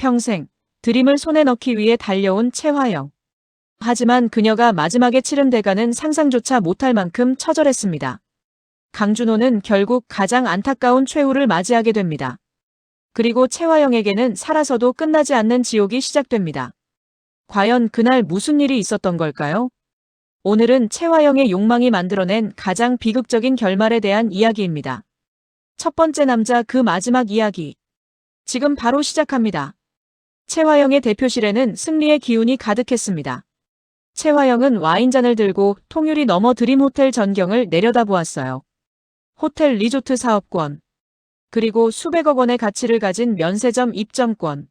평생 드림을 손에 넣기 위해 달려온 최화영. 하지만 그녀가 마지막에 치른 대가는 상상조차 못할 만큼 처절했습니다. 강준호는 결국 가장 안타까운 최후를 맞이하게 됩니다. 그리고 최화영에게는 살아서도 끝나지 않는 지옥이 시작됩니다. 과연 그날 무슨 일이 있었던 걸까요? 오늘은 최화영의 욕망이 만들어낸 가장 비극적인 결말에 대한 이야기입니다. 첫 번째 남자, 그 마지막 이야기. 지금 바로 시작합니다. 최화영의 대표실에는 승리의 기운이 가득했습니다. 최화영은 와인잔을 들고 통유리 너머 드림호텔 전경을 내려다보았어요. 호텔 리조트 사업권, 그리고 수백억 원의 가치를 가진 면세점 입점권.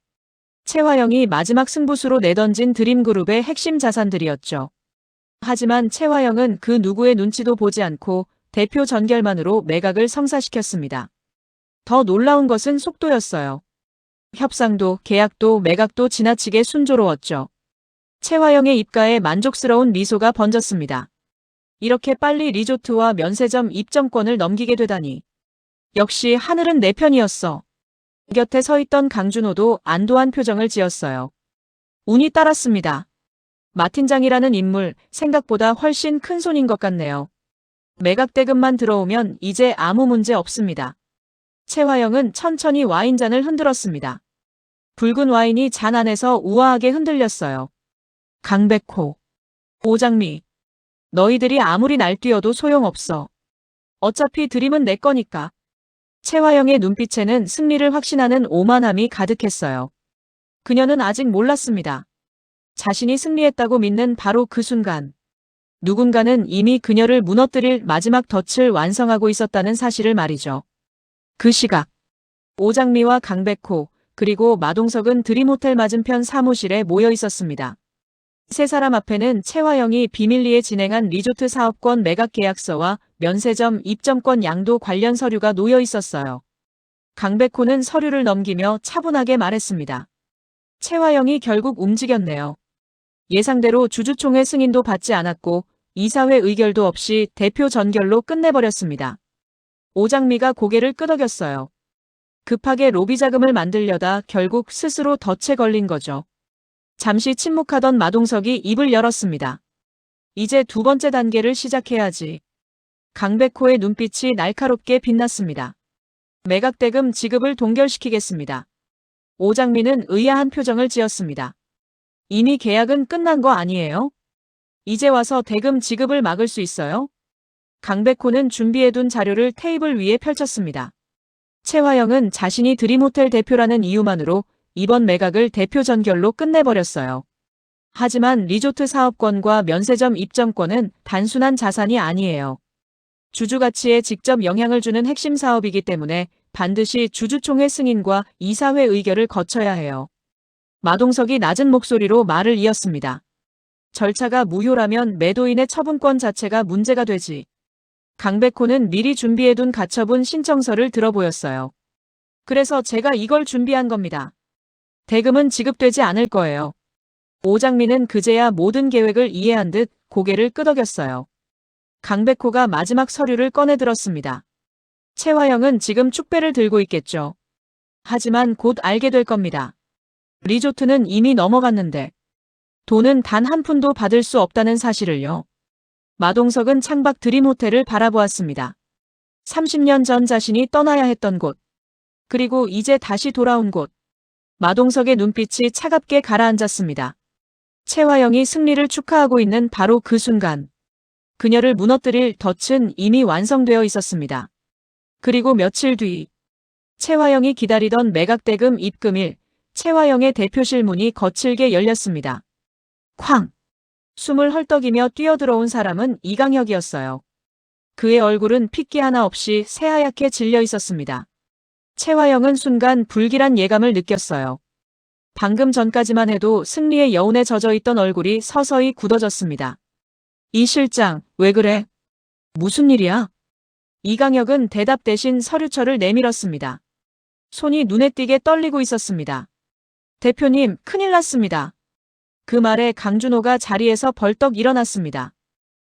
최화영이 마지막 승부수로 내던진 드림그룹의 핵심 자산들이었죠. 하지만 최화영은 그 누구의 눈치도 보지 않고 대표 전결만으로 매각을 성사시켰습니다. 더 놀라운 것은 속도였어요. 협상도 계약도 매각도 지나치게 순조로웠죠. 최화영의 입가에 만족스러운 미소가 번졌습니다. 이렇게 빨리 리조트와 면세점 입점권을 넘기게 되다니. 역시 하늘은 내 편이었어. 곁에 서 있던 강준호도 안도한 표정을 지었어요. 운이 따랐습니다. 마 팀장이라는 인물, 생각보다 훨씬 큰 손인 것 같네요. 매각 대금만 들어오면 이제 아무 문제 없습니다. 최화영은 천천히 와인잔을 흔들었습니다. 붉은 와인이 잔 안에서 우아하게 흔들렸어요. 강백호, 오장미, 너희들이 아무리 날뛰어도 소용없어. 어차피 드림은 내 거니까. 최화영의 눈빛에는 승리를 확신하는 오만함이 가득했어요. 그녀는 아직 몰랐습니다. 자신이 승리했다고 믿는 바로 그 순간, 누군가는 이미 그녀를 무너뜨릴 마지막 덫을 완성하고 있었다는 사실을 말이죠. 그 시각, 오장미와 강백호, 그리고 마동석은 드림호텔 맞은편 사무실에 모여 있었습니다. 세 사람 앞에는 최화영이 비밀리에 진행한 리조트 사업권 매각 계약서와 면세점 입점권 양도 관련 서류가 놓여 있었어요. 강백호는 서류를 넘기며 차분하게 말했습니다. 최화영이 결국 움직였네요. 예상대로 주주총회 승인도 받지 않았고 이사회 의결도 없이 대표 전결로 끝내버렸습니다. 오장미가 고개를 끄덕였어요. 급하게 로비 자금을 만들려다 결국 스스로 덫에 걸린 거죠. 잠시 침묵하던 마동석이 입을 열었습니다. 이제 두 번째 단계를 시작해야지. 강백호의 눈빛이 날카롭게 빛났습니다. 매각 대금 지급을 동결시키겠습니다. 오장미는 의아한 표정을 지었습니다. 이미 계약은 끝난 거 아니에요? 이제 와서 대금 지급을 막을 수 있어요? 강백호는 준비해둔 자료를 테이블 위에 펼쳤습니다. 최화영은 자신이 드림호텔 대표라는 이유만으로 이번 매각을 대표 전결로 끝내버렸어요. 하지만 리조트 사업권과 면세점 입점권은 단순한 자산이 아니에요. 주주 가치에 직접 영향을 주는 핵심 사업이기 때문에 반드시 주주총회 승인과 이사회 의결을 거쳐야 해요. 마동석이 낮은 목소리로 말을 이었습니다. 절차가 무효라면 매도인의 처분권 자체가 문제가 되지. 강백호는 미리 준비해둔 가처분 신청서를 들어보였어요. 그래서 제가 이걸 준비한 겁니다. 대금은 지급되지 않을 거예요. 오장미는 그제야 모든 계획을 이해한 듯 고개를 끄덕였어요. 강백호가 마지막 서류를 꺼내 들었습니다. 최화영은 지금 축배를 들고 있겠죠. 하지만 곧 알게 될 겁니다. 리조트는 이미 넘어갔는데 돈은 단 한 푼도 받을 수 없다는 사실을요. 마동석은 창밖 드림호텔을 바라보았습니다. 30년 전 자신이 떠나야 했던 곳, 그리고 이제 다시 돌아온 곳. 마동석의 눈빛이 차갑게 가라앉았습니다. 최화영이 승리를 축하하고 있는 바로 그 순간, 그녀를 무너뜨릴 덫은 이미 완성되어 있었습니다. 그리고 며칠 뒤, 최화영이 기다리던 매각대금 입금일, 최화영의 대표실 문이 거칠게 열렸습니다. 쾅! 숨을 헐떡이며 뛰어들어온 사람은 이강혁이었어요. 그의 얼굴은 핏기 하나 없이 새하얗게 질려 있었습니다. 최화영은 순간 불길한 예감을 느꼈어요. 방금 전까지만 해도 승리의 여운에 젖어있던 얼굴이 서서히 굳어졌습니다. 이 실장, 왜 그래? 무슨 일이야? 이강혁은 대답 대신 서류철을 내밀었습니다. 손이 눈에 띄게 떨리고 있었습니다. 대표님, 큰일 났습니다. 그 말에 강준호가 자리에서 벌떡 일어났습니다.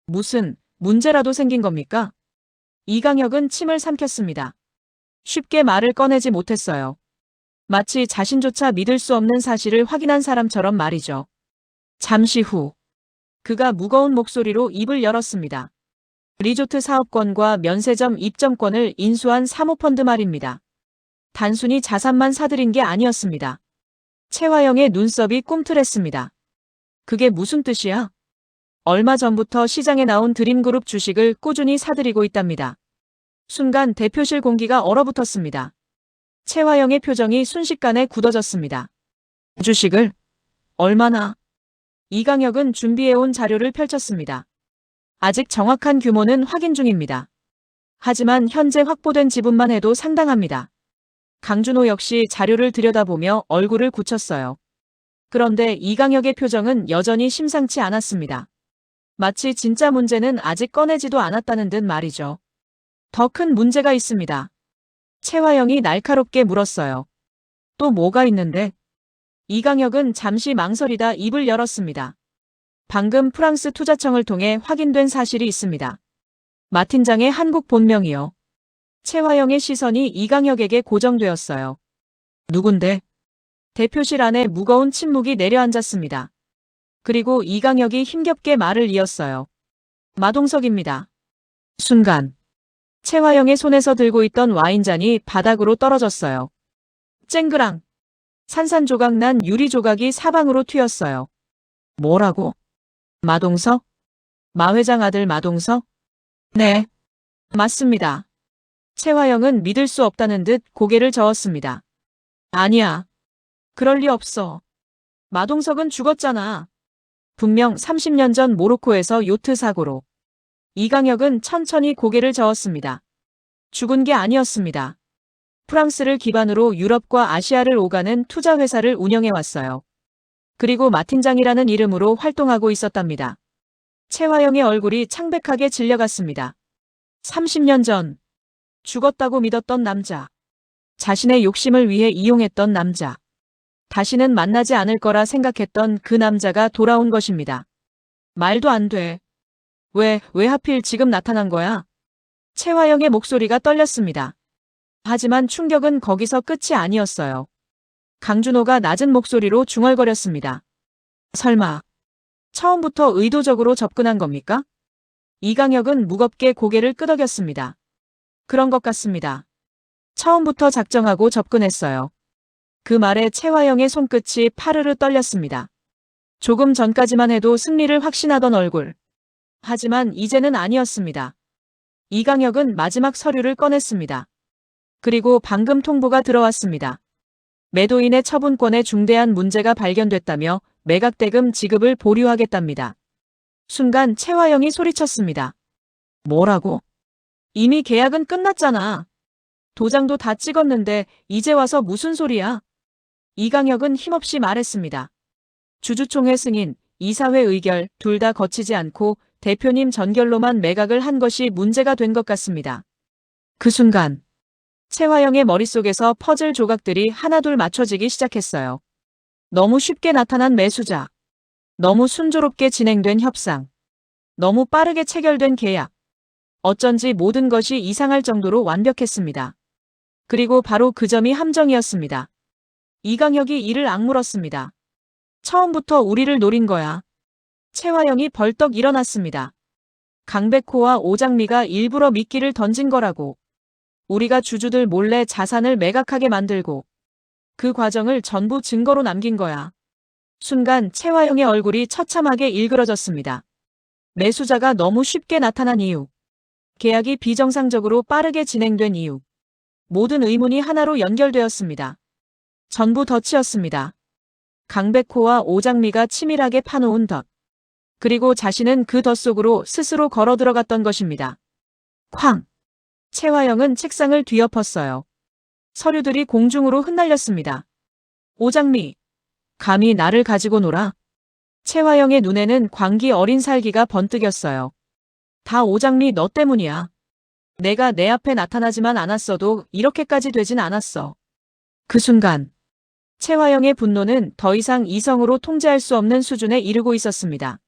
무슨 문제라도 생긴 겁니까? 이강혁은 침을 삼켰습니다. 쉽게 말을 꺼내지 못했어요. 마치 자신조차 믿을 수 없는 사실을 확인한 사람처럼 말이죠. 잠시 후 그가 무거운 목소리로 입을 열었습니다. 리조트 사업권과 면세점 입점권을 인수한 사모펀드 말입니다. 단순히 자산만 사들인 게 아니었습니다. 최화영의 눈썹이 꿈틀했습니다. 그게 무슨 뜻이야? 얼마 전부터 시장에 나온 드림그룹 주식을 꾸준히 사들이고 있답니다. 순간 대표실 공기가 얼어붙었습니다. 최화영의 표정이 순식간에 굳어졌습니다. 주식을? 얼마나? 이강혁은 준비해온 자료를 펼쳤습니다. 아직 정확한 규모는 확인 중입니다. 하지만 현재 확보된 지분만 해도 상당합니다. 강준호 역시 자료를 들여다보며 얼굴을 굳혔어요. 그런데 이강혁의 표정은 여전히 심상치 않았습니다. 마치 진짜 문제는 아직 꺼내지도 않았다는 듯 말이죠. 더 큰 문제가 있습니다. 최화영이 날카롭게 물었어요. 또 뭐가 있는데? 이강혁은 잠시 망설이다 입을 열었습니다. 방금 프랑스 투자청을 통해 확인된 사실이 있습니다. 마 팀장의 한국 본명이요. 최화영의 시선이 이강혁에게 고정되었어요. 누군데? 대표실 안에 무거운 침묵이 내려앉았습니다. 그리고 이강혁이 힘겹게 말을 이었어요. 마동석입니다. 순간 최화영의 손에서 들고 있던 와인잔이 바닥으로 떨어졌어요. 쨍그랑 산산조각난 유리 조각이 사방으로 튀었어요. 뭐라고? 마동석? 마 회장 아들 마동석? 네. 맞습니다. 최화영은 믿을 수 없다는 듯 고개를 저었습니다. 아니야. 그럴 리 없어. 마동석은 죽었잖아. 분명 30년 전 모로코에서 요트 사고로. 이강혁은 천천히 고개를 저었습니다. 죽은 게 아니었습니다. 프랑스를 기반으로 유럽과 아시아를 오가는 투자회사를 운영해왔어요. 그리고 마 팀장이라는 이름으로 활동하고 있었답니다. 최화영의 얼굴이 창백하게 질려갔습니다. 30년 전 죽었다고 믿었던 남자. 자신의 욕심을 위해 이용했던 남자. 다시는 만나지 않을 거라 생각했던 그 남자가 돌아온 것입니다. 말도 안 돼. 왜 하필 지금 나타난 거야? 최화영의 목소리가 떨렸습니다. 하지만 충격은 거기서 끝이 아니었어요. 강준호가 낮은 목소리로 중얼거렸습니다. 설마 처음부터 의도적으로 접근한 겁니까? 이강혁은 무겁게 고개를 끄덕였습니다. 그런 것 같습니다. 처음부터 작정하고 접근했어요. 그 말에 최화영의 손끝이 파르르 떨렸습니다. 조금 전까지만 해도 승리를 확신하던 얼굴. 하지만 이제는 아니었습니다. 이강혁은 마지막 서류를 꺼냈습니다. 그리고 방금 통보가 들어왔습니다. 매도인의 처분권에 중대한 문제가 발견됐다며 매각대금 지급을 보류하겠답니다. 순간 최화영이 소리쳤습니다. 뭐라고? 이미 계약은 끝났잖아. 도장도 다 찍었는데 이제 와서 무슨 소리야? 이강혁은 힘없이 말했습니다. 주주총회 승인, 이사회 의결 둘 다 거치지 않고 대표님 전결로만 매각을 한 것이 문제가 된 것 같습니다. 그 순간 최화영의 머릿속에서 퍼즐 조각들이 하나둘 맞춰지기 시작했어요. 너무 쉽게 나타난 매수자. 너무 순조롭게 진행된 협상. 너무 빠르게 체결된 계약. 어쩐지 모든 것이 이상할 정도로 완벽했습니다. 그리고 바로 그 점이 함정이었습니다. 이강혁이 이를 악물었습니다. 처음부터 우리를 노린 거야. 최화영이 벌떡 일어났습니다. 강백호와 오장미가 일부러 미끼를 던진 거라고. 우리가 주주들 몰래 자산을 매각하게 만들고 그 과정을 전부 증거로 남긴 거야. 순간 최화영의 얼굴이 처참하게 일그러졌습니다. 매수자가 너무 쉽게 나타난 이유. 계약이 비정상적으로 빠르게 진행된 이유. 모든 의문이 하나로 연결되었습니다. 전부 덫이었습니다. 강백호와 오장미가 치밀하게 파놓은 덫. 그리고 자신은 그 덫 속으로 스스로 걸어 들어갔던 것입니다. 쾅! 최화영은 책상을 뒤엎었어요. 서류들이 공중으로 흩날렸습니다. 오장미, 감히 나를 가지고 놀아? 최화영의 눈에는 광기 어린 살기가 번뜩였어요. 다 오장미 너 때문이야. 내가 내 앞에 나타나지만 않았어도 이렇게까지 되진 않았어. 그 순간 최화영의 분노는 더 이상 이성으로 통제할 수 없는 수준에 이르고 있었습니다.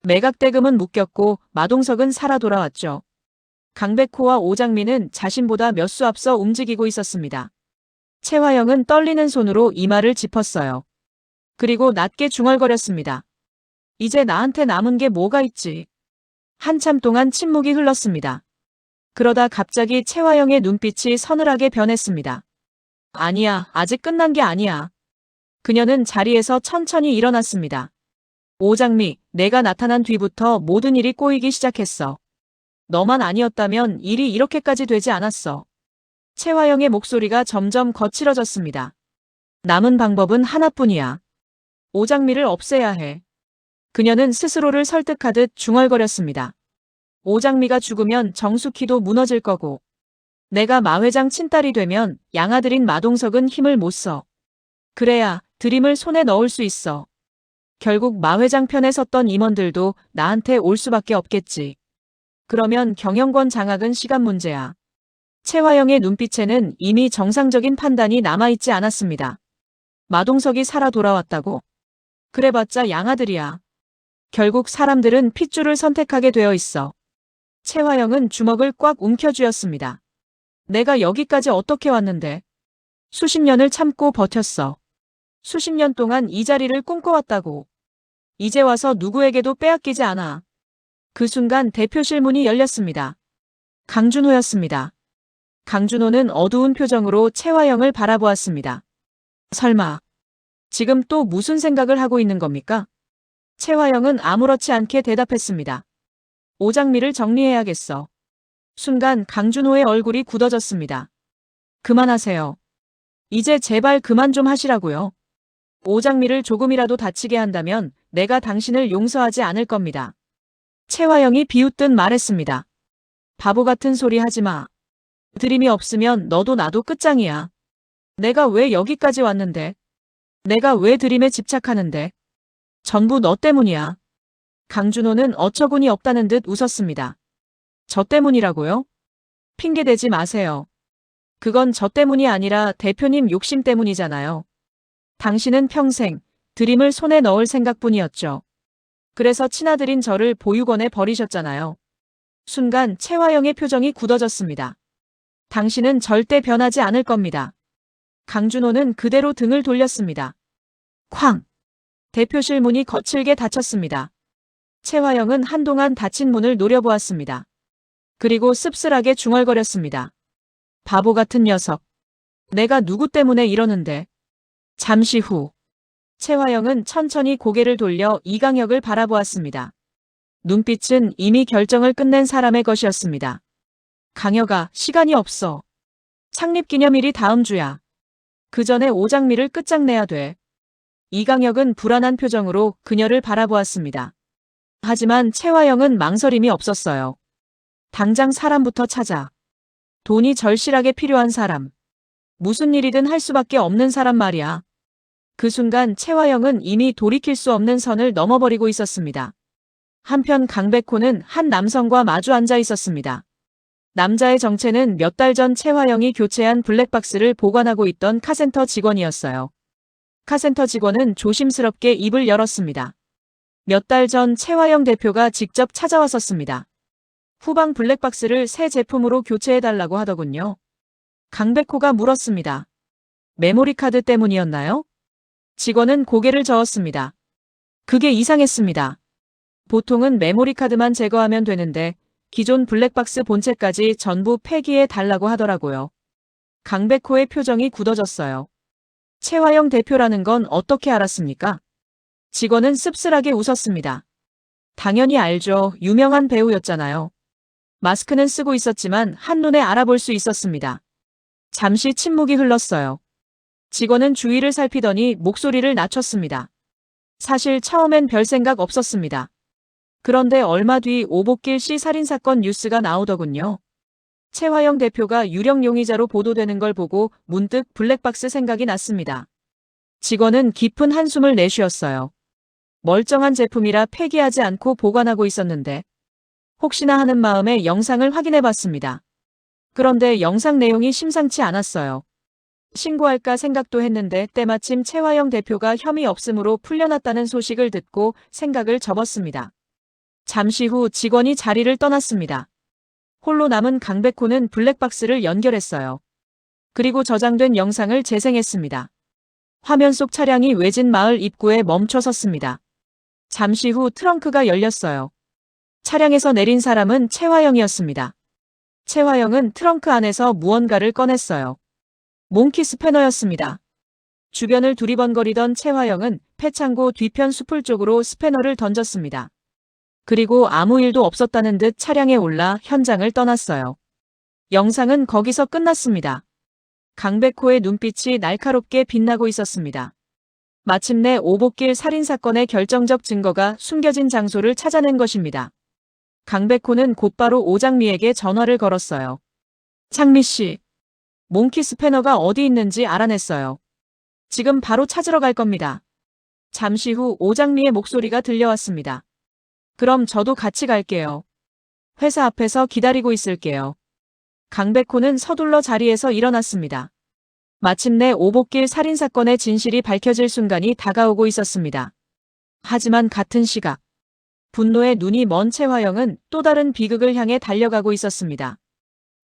매각대금은 묶였고 마동석은 살아 돌아왔죠. 강백호와 오장미는 자신보다 몇 수 앞서 움직이고 있었습니다. 최화영은 떨리는 손으로 이마를 짚었어요. 그리고 낮게 중얼거렸습니다. 이제 나한테 남은 게 뭐가 있지? 한참 동안 침묵이 흘렀습니다. 그러다 갑자기 최화영의 눈빛이 서늘하게 변했습니다. 아니야, 아직 끝난 게 아니야. 그녀는 자리에서 천천히 일어났습니다. 오장미, 내가 나타난 뒤부터 모든 일이 꼬이기 시작했어. 너만 아니었다면 일이 이렇게까지 되지 않았어. 최화영의 목소리가 점점 거칠어졌습니다. 남은 방법은 하나뿐이야. 오장미를 없애야 해. 그녀는 스스로를 설득하듯 중얼거렸습니다. 오장미가 죽으면 정숙희도 무너질 거고, 내가 마 회장 친딸이 되면 양아들인 마동석은 힘을 못 써. 그래야 드림을 손에 넣을 수 있어. 결국 마 회장 편에 섰던 임원들도 나한테 올 수밖에 없겠지. 그러면 경영권 장악은 시간 문제야. 최화영의 눈빛에는 이미 정상적인 판단이 남아있지 않았습니다. 마동석이 살아 돌아왔다고? 그래봤자 양아들이야. 결국 사람들은 핏줄을 선택하게 되어 있어. 최화영은 주먹을 꽉 움켜쥐었습니다. 내가 여기까지 어떻게 왔는데? 수십 년을 참고 버텼어. 수십 년 동안 이 자리를 꿈꿔왔다고. 이제 와서 누구에게도 빼앗기지 않아. 그 순간 대표실 문이 열렸습니다. 강준호였습니다. 강준호는 어두운 표정으로 최화영을 바라보았습니다. 설마 지금 또 무슨 생각을 하고 있는 겁니까? 최화영은 아무렇지 않게 대답했습니다. 오장미를 정리해야겠어. 순간 강준호의 얼굴이 굳어졌습니다. 그만하세요. 이제 제발 그만 좀 하시라고요. 오장미를 조금이라도 다치게 한다면 내가 당신을 용서하지 않을 겁니다. 최화영이 비웃듯 말했습니다. 바보 같은 소리 하지 마. 드림이 없으면 너도 나도 끝장이야. 내가 왜 여기까지 왔는데? 내가 왜 드림에 집착하는데? 전부 너 때문이야. 강준호는 어처구니 없다는 듯 웃었습니다. 저 때문이라고요? 핑계대지 마세요. 그건 저 때문이 아니라 대표님 욕심 때문이잖아요. 당신은 평생 드림을 손에 넣을 생각뿐이었죠. 그래서 친아들인 저를 보육원에 버리셨잖아요. 순간 최화영의 표정이 굳어졌습니다. 당신은 절대 변하지 않을 겁니다. 강준호는 그대로 등을 돌렸습니다. 쾅! 대표실 문이 거칠게 닫혔습니다. 최화영은 한동안 닫힌 문을 노려보았습니다. 그리고 씁쓸하게 중얼거렸습니다. 바보 같은 녀석. 내가 누구 때문에 이러는데. 잠시 후 최화영은 천천히 고개를 돌려 이강혁을 바라보았습니다. 눈빛은 이미 결정을 끝낸 사람의 것이었습니다. 강혁아, 시간이 없어. 창립기념일이 다음 주야. 그 전에 오장미를 끝장내야 돼. 이강혁은 불안한 표정으로 그녀를 바라보았습니다. 하지만 최화영은 망설임이 없었어요. 당장 사람부터 찾아. 돈이 절실하게 필요한 사람. 무슨 일이든 할 수밖에 없는 사람 말이야. 그 순간 최화영은 이미 돌이킬 수 없는 선을 넘어버리고 있었습니다. 한편 강백호는 한 남성과 마주 앉아 있었습니다. 남자의 정체는 몇 달 전 최화영이 교체한 블랙박스를 보관하고 있던 카센터 직원이었어요. 카센터 직원은 조심스럽게 입을 열었습니다. 몇 달 전 최화영 대표가 직접 찾아왔었습니다. 후방 블랙박스를 새 제품으로 교체해달라고 하더군요. 강백호가 물었습니다. 메모리 카드 때문이었나요? 직원은 고개를 저었습니다. 그게 이상했습니다. 보통은 메모리 카드만 제거하면 되는데 기존 블랙박스 본체까지 전부 폐기해 달라고 하더라고요. 강백호의 표정이 굳어졌어요. 최화영 대표라는 건 어떻게 알았습니까? 직원은 씁쓸하게 웃었습니다. 당연히 알죠. 유명한 배우였잖아요. 마스크는 쓰고 있었지만 한눈에 알아볼 수 있었습니다. 잠시 침묵이 흘렀어요. 직원은 주위를 살피더니 목소리를 낮췄습니다. 사실 처음엔 별 생각 없었습니다. 그런데 얼마 뒤 오복길 씨 살인사건 뉴스가 나오더군요. 최화영 대표가 유력 용의자로 보도되는 걸 보고 문득 블랙박스 생각이 났습니다. 직원은 깊은 한숨을 내쉬었어요. 멀쩡한 제품이라 폐기하지 않고 보관하고 있었는데 혹시나 하는 마음에 영상을 확인해봤습니다. 그런데 영상 내용이 심상치 않았어요. 신고할까 생각도 했는데 때마침 최화영 대표가 혐의 없음으로 풀려났다는 소식을 듣고 생각을 접었습니다. 잠시 후 직원이 자리를 떠났습니다. 홀로 남은 강백호는 블랙박스를 연결했어요. 그리고 저장된 영상을 재생했습니다. 화면 속 차량이 외진 마을 입구에 멈춰 섰습니다. 잠시 후 트렁크가 열렸어요. 차량에서 내린 사람은 최화영이었습니다. 최화영은 트렁크 안에서 무언가를 꺼냈어요. 몽키 스패너였습니다. 주변을 두리번거리던 최화영은 폐창고 뒤편 수풀 쪽으로 스패너를 던졌습니다. 그리고 아무 일도 없었다는 듯 차량에 올라 현장을 떠났어요. 영상은 거기서 끝났습니다. 강백호의 눈빛이 날카롭게 빛나고 있었습니다. 마침내 오복길 살인사건의 결정적 증거가 숨겨진 장소를 찾아낸 것입니다. 강백호는 곧바로 오장미에게 전화를 걸었어요. 장미 씨, 몽키 스패너가 어디 있는지 알아냈어요. 지금 바로 찾으러 갈 겁니다. 잠시 후 오장미의 목소리가 들려왔습니다. 그럼 저도 같이 갈게요. 회사 앞에서 기다리고 있을게요. 강백호는 서둘러 자리에서 일어났습니다. 마침내 오복길 살인사건의 진실이 밝혀질 순간이 다가오고 있었습니다. 하지만 같은 시각, 분노에 눈이 먼 최화영은 또 다른 비극을 향해 달려가고 있었습니다.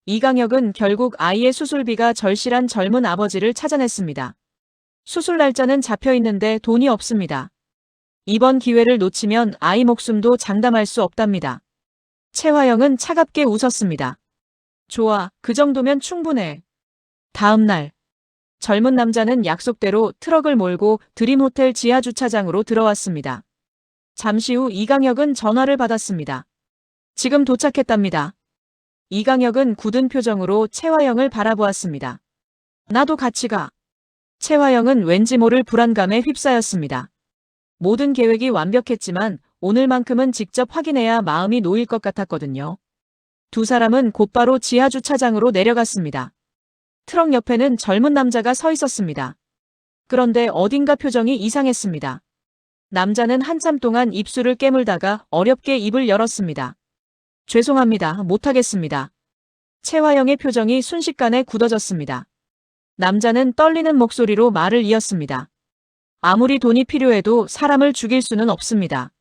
이강혁은 결국 아이의 수술비가 절실한 젊은 아버지를 찾아냈습니다. 수술 날짜는 잡혀 있는데 돈이 없습니다. 이번 기회를 놓치면 아이 목숨도 장담할 수 없답니다. 최화영은 차갑게 웃었습니다. 좋아, 그 정도면 충분해. 다음 날, 젊은 남자는 약속대로 트럭을 몰고 드림호텔 지하주차장으로 들어왔습니다. 잠시 후 이강혁은 전화를 받았습니다. 지금 도착했답니다. 이강혁은 굳은 표정으로 최화영을 바라보았습니다. 나도 같이 가. 최화영은 왠지 모를 불안감에 휩싸였습니다. 모든 계획이 완벽했지만 오늘만큼은 직접 확인해야 마음이 놓일 것 같았거든요. 두 사람은 곧바로 지하주차장으로 내려갔습니다. 트럭 옆에는 젊은 남자가 서 있었습니다. 그런데 어딘가 표정이 이상했습니다. 남자는 한참 동안 입술을 깨물다가 어렵게 입을 열었습니다. 죄송합니다. 못하겠습니다. 최화영의 표정이 순식간에 굳어졌습니다. 남자는 떨리는 목소리로 말을 이었습니다. 아무리 돈이 필요해도 사람을 죽일 수는 없습니다.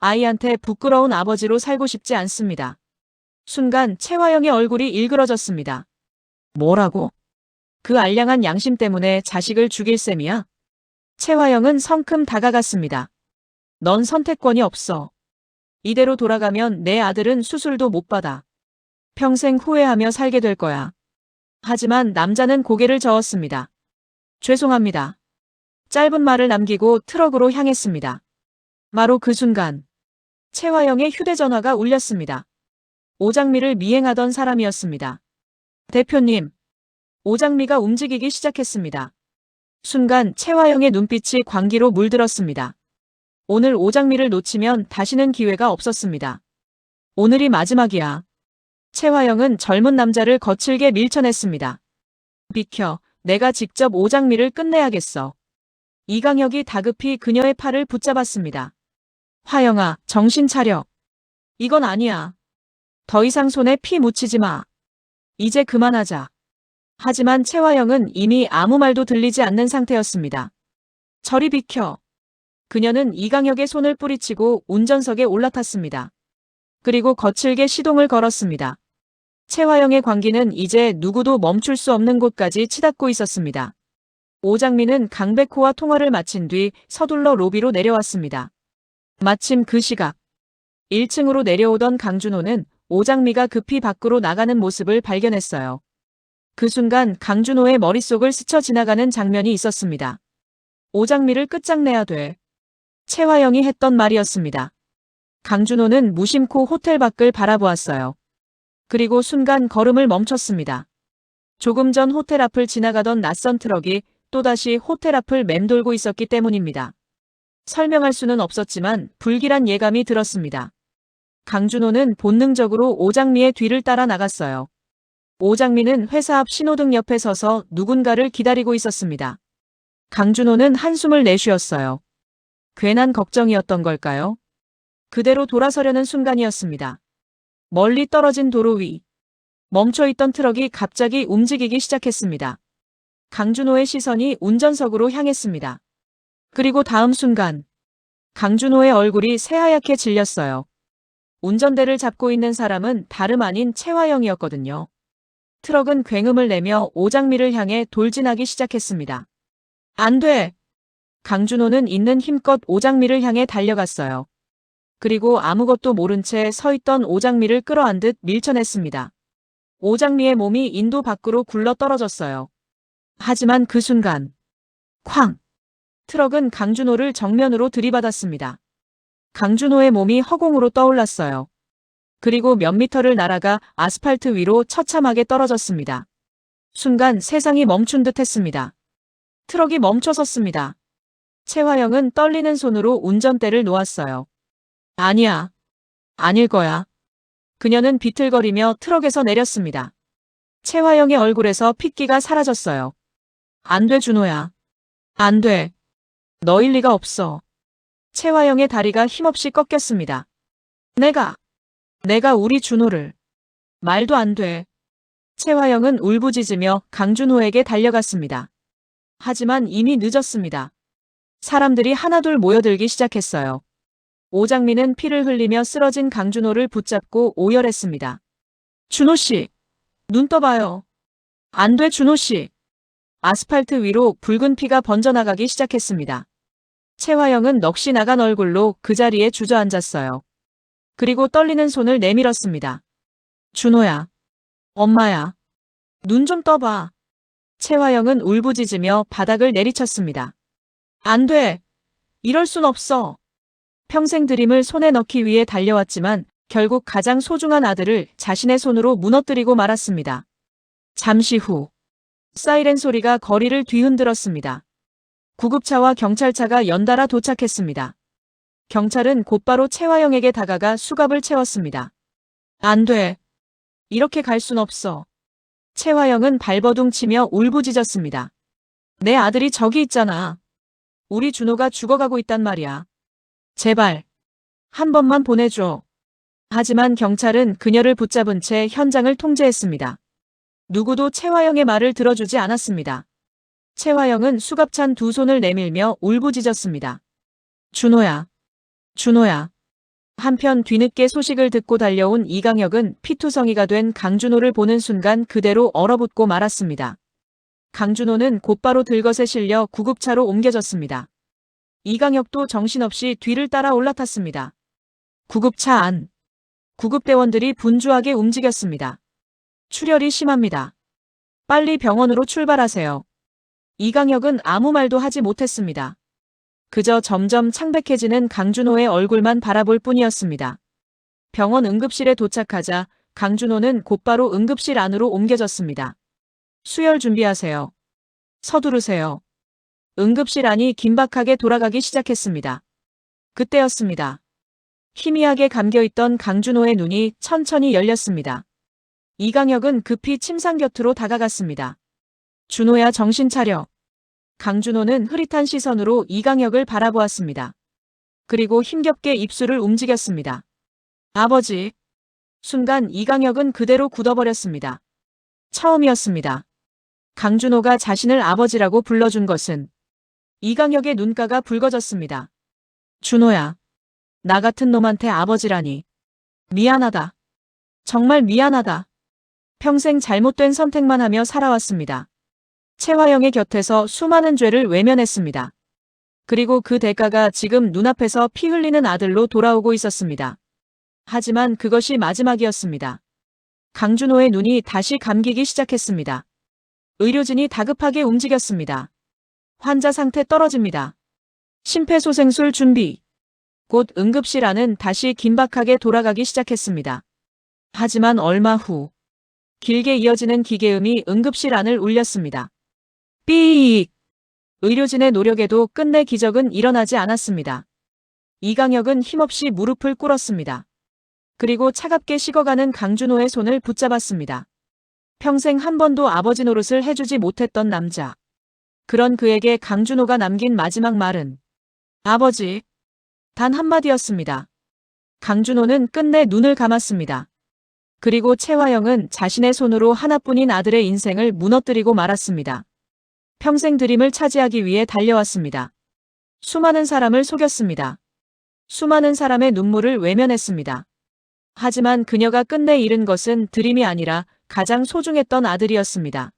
아이한테 부끄러운 아버지로 살고 싶지 않습니다. 순간 최화영의 얼굴이 일그러졌습니다. 뭐라고? 그 알량한 양심 때문에 자식을 죽일 셈이야? 최화영은 성큼 다가갔습니다. 넌 선택권이 없어. 이대로 돌아가면 내 아들은 수술도 못 받아. 평생 후회하며 살게 될 거야. 하지만 남자는 고개를 저었습니다. 죄송합니다. 짧은 말을 남기고 트럭으로 향했습니다. 바로 그 순간 최화영의 휴대전화가 울렸습니다. 오장미를 미행하던 사람이었습니다. 대표님. 오장미가 움직이기 시작했습니다. 순간 최화영의 눈빛이 광기로 물들었습니다. 오늘 오장미를 놓치면 다시는 기회가 없었습니다. 오늘이 마지막이야. 최화영은 젊은 남자를 거칠게 밀쳐냈습니다. 비켜, 내가 직접 오장미를 끝내야겠어. 이강혁이 다급히 그녀의 팔을 붙잡았습니다. 화영아, 정신 차려. 이건 아니야. 더 이상 손에 피 묻히지 마. 이제 그만하자. 하지만 최화영은 이미 아무 말도 들리지 않는 상태였습니다. 저리 비켜. 그녀는 이강혁의 손을 뿌리치고 운전석에 올라탔습니다. 그리고 거칠게 시동을 걸었습니다. 최화영의 광기는 이제 누구도 멈출 수 없는 곳까지 치닫고 있었습니다. 오장미는 강백호와 통화를 마친 뒤 서둘러 로비로 내려왔습니다. 마침 그 시각 1층으로 내려오던 강준호는 오장미가 급히 밖으로 나가는 모습을 발견했어요. 그 순간 강준호의 머릿속을 스쳐 지나가는 장면이 있었습니다. 오장미를 끝장내야 돼. 최화영이 했던 말이었습니다. 강준호는 무심코 호텔 밖을 바라보았어요. 그리고 순간 걸음을 멈췄습니다. 조금 전 호텔 앞을 지나가던 낯선 트럭이 또다시 호텔 앞을 맴돌고 있었기 때문입니다. 설명할 수는 없었지만 불길한 예감이 들었습니다. 강준호는 본능적으로 오장미의 뒤를 따라 나갔어요. 오장미는 회사 앞 신호등 옆에 서서 누군가를 기다리고 있었습니다. 강준호는 한숨을 내쉬었어요. 괜한 걱정이었던 걸까요? 그대로 돌아서려는 순간이었습니다. 멀리 떨어진 도로 위. 멈춰있던 트럭이 갑자기 움직이기 시작했습니다. 강준호의 시선이 운전석으로 향했습니다. 그리고 다음 순간 강준호의 얼굴이 새하얗게 질렸어요. 운전대를 잡고 있는 사람은 다름 아닌 최화영이었거든요. 트럭은 굉음을 내며 오장미를 향해 돌진하기 시작했습니다. 안 돼! 강준호는 있는 힘껏 오장미를 향해 달려갔어요. 그리고 아무것도 모른 채 서 있던 오장미를 끌어안듯 밀쳐냈습니다. 오장미의 몸이 인도 밖으로 굴러 떨어졌어요. 하지만 그 순간 쾅! 트럭은 강준호를 정면으로 들이받았습니다. 강준호의 몸이 허공으로 떠올랐어요. 그리고 몇 미터를 날아가 아스팔트 위로 처참하게 떨어졌습니다. 순간 세상이 멈춘 듯 했습니다. 트럭이 멈춰섰습니다. 최화영은 떨리는 손으로 운전대를 놓았어요. 아니야. 아닐 거야. 그녀는 비틀거리며 트럭에서 내렸습니다. 최화영의 얼굴에서 핏기가 사라졌어요. 안 돼, 준호야. 안 돼. 너일 리가 없어. 최화영의 다리가 힘없이 꺾였습니다. 내가 우리 준호를. 말도 안 돼. 최화영은 울부짖으며 강준호에게 달려갔습니다. 하지만 이미 늦었습니다. 사람들이 하나둘 모여들기 시작했어요. 오장미는 피를 흘리며 쓰러진 강준호를 붙잡고 오열했습니다. 준호씨, 눈 떠봐요. 안 돼, 준호씨. 아스팔트 위로 붉은 피가 번져나가기 시작했습니다. 최화영은 넋이 나간 얼굴로 그 자리에 주저앉았어요. 그리고 떨리는 손을 내밀었습니다. 준호야. 엄마야. 눈 좀 떠봐. 최화영은 울부짖으며 바닥을 내리쳤습니다. 안 돼. 이럴 순 없어. 평생 드림을 손에 넣기 위해 달려왔지만 결국 가장 소중한 아들을 자신의 손으로 무너뜨리고 말았습니다. 잠시 후 사이렌 소리가 거리를 뒤흔들었습니다. 구급차와 경찰차가 연달아 도착했습니다. 경찰은 곧바로 최화영에게 다가가 수갑을 채웠습니다. 안 돼. 이렇게 갈 순 없어. 최화영은 발버둥 치며 울부짖었습니다. 내 아들이 저기 있잖아. 우리 준호가 죽어가고 있단 말이야. 제발. 한 번만 보내줘. 하지만 경찰은 그녀를 붙잡은 채 현장을 통제했습니다. 누구도 최화영의 말을 들어주지 않았습니다. 최화영은 수갑찬 두 손을 내밀며 울부짖었습니다. 준호야. 준호야. 한편 뒤늦게 소식을 듣고 달려온 이강혁은 피투성이가 된 강준호를 보는 순간 그대로 얼어붙고 말았습니다. 강준호는 곧바로 들것에 실려 구급차로 옮겨졌습니다. 이강혁도 정신없이 뒤를 따라 올라탔습니다. 구급차 안. 구급대원들이 분주하게 움직였습니다. 출혈이 심합니다. 빨리 병원으로 출발하세요. 이강혁은 아무 말도 하지 못했습니다. 그저 점점 창백해지는 강준호의 얼굴만 바라볼 뿐이었습니다. 병원 응급실에 도착하자 강준호는 곧바로 응급실 안으로 옮겨졌습니다. 수혈 준비하세요. 서두르세요. 응급실 안이 긴박하게 돌아가기 시작했습니다. 그때였습니다. 희미하게 감겨있던 강준호의 눈이 천천히 열렸습니다. 이강혁은 급히 침상 곁으로 다가갔습니다. 준호야, 정신 차려. 강준호는 흐릿한 시선으로 이강혁을 바라보았습니다. 그리고 힘겹게 입술을 움직였습니다. 아버지. 순간 이강혁은 그대로 굳어버렸습니다. 처음이었습니다. 강준호가 자신을 아버지라고 불러준 것은. 이강혁의 눈가가 붉어졌습니다. 준호야. 나 같은 놈한테 아버지라니. 미안하다. 정말 미안하다. 평생 잘못된 선택만 하며 살아왔습니다. 최화영의 곁에서 수많은 죄를 외면했습니다. 그리고 그 대가가 지금 눈앞에서 피 흘리는 아들로 돌아오고 있었습니다. 하지만 그것이 마지막이었습니다. 강준호의 눈이 다시 감기기 시작했습니다. 의료진이 다급하게 움직였습니다. 환자 상태 떨어집니다. 심폐소생술 준비. 곧 응급실 안은 다시 긴박하게 돌아가기 시작했습니다. 하지만 얼마 후 길게 이어지는 기계음이 응급실 안을 울렸습니다. 삐익! 의료진의 노력에도 끝내 기적은 일어나지 않았습니다. 이강혁은 힘없이 무릎을 꿇었습니다. 그리고 차갑게 식어가는 강준호의 손을 붙잡았습니다. 평생 한 번도 아버지 노릇을 해주지 못했던 남자. 그런 그에게 강준호가 남긴 마지막 말은 아버지. 단 한마디였습니다. 강준호는 끝내 눈을 감았습니다. 그리고 최화영은 자신의 손으로 하나뿐인 아들의 인생을 무너뜨리고 말았습니다. 평생 드림을 차지하기 위해 달려왔습니다. 수많은 사람을 속였습니다. 수많은 사람의 눈물을 외면했습니다. 하지만 그녀가 끝내 잃은 것은 드림이 아니라 가장 소중했던 아들이었습니다.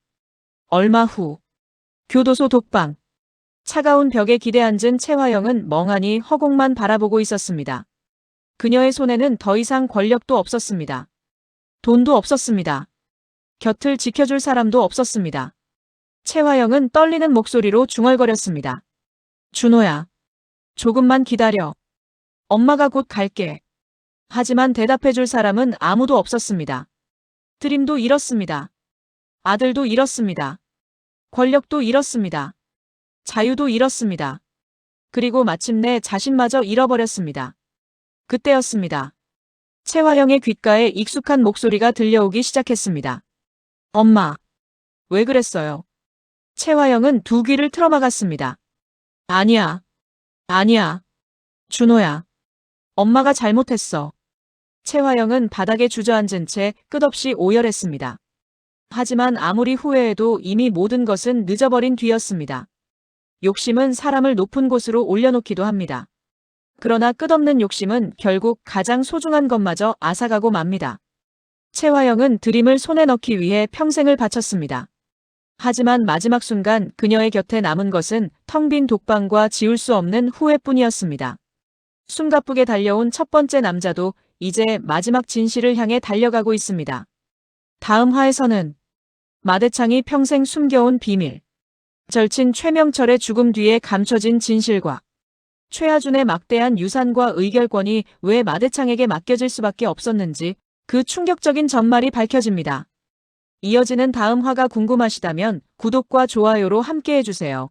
얼마 후 교도소 독방. 차가운 벽에 기대앉은 채화영은 멍하니 허공만 바라보고 있었습니다. 그녀의 손에는 더 이상 권력도 없었습니다. 돈도 없었습니다. 곁을 지켜줄 사람도 없었습니다. 채화영은 떨리는 목소리로 중얼거렸습니다. 준호야. 조금만 기다려. 엄마가 곧 갈게. 하지만 대답해줄 사람은 아무도 없었습니다. 드림도 잃었습니다. 아들도 잃었습니다. 권력도 잃었습니다. 자유도 잃었습니다. 그리고 마침내 자신마저 잃어버렸습니다. 그때였습니다. 채화영의 귓가에 익숙한 목소리가 들려오기 시작했습니다. 엄마. 왜 그랬어요? 채화영은 두 귀를 틀어막았습니다. 아니야. 아니야. 준호야. 엄마가 잘못했어. 채화영은 바닥에 주저앉은 채 끝없이 오열했습니다. 하지만 아무리 후회해도 이미 모든 것은 늦어버린 뒤였습니다. 욕심은 사람을 높은 곳으로 올려놓기도 합니다. 그러나 끝없는 욕심은 결국 가장 소중한 것마저 앗아가고 맙니다. 채화영은 드림을 손에 넣기 위해 평생을 바쳤습니다. 하지만 마지막 순간 그녀의 곁에 남은 것은 텅 빈 독방과 지울 수 없는 후회뿐이었습니다. 숨가쁘게 달려온 첫 번째 남자도 이제 마지막 진실을 향해 달려가고 있습니다. 다음 화에서는 마대창이 평생 숨겨온 비밀, 절친 최명철의 죽음 뒤에 감춰진 진실과 최하준의 막대한 유산과 의결권이 왜 마대창에게 맡겨질 수밖에 없었는지 그 충격적인 전말이 밝혀집니다. 이어지는 다음 화가 궁금하시다면 구독과 좋아요로 함께해주세요.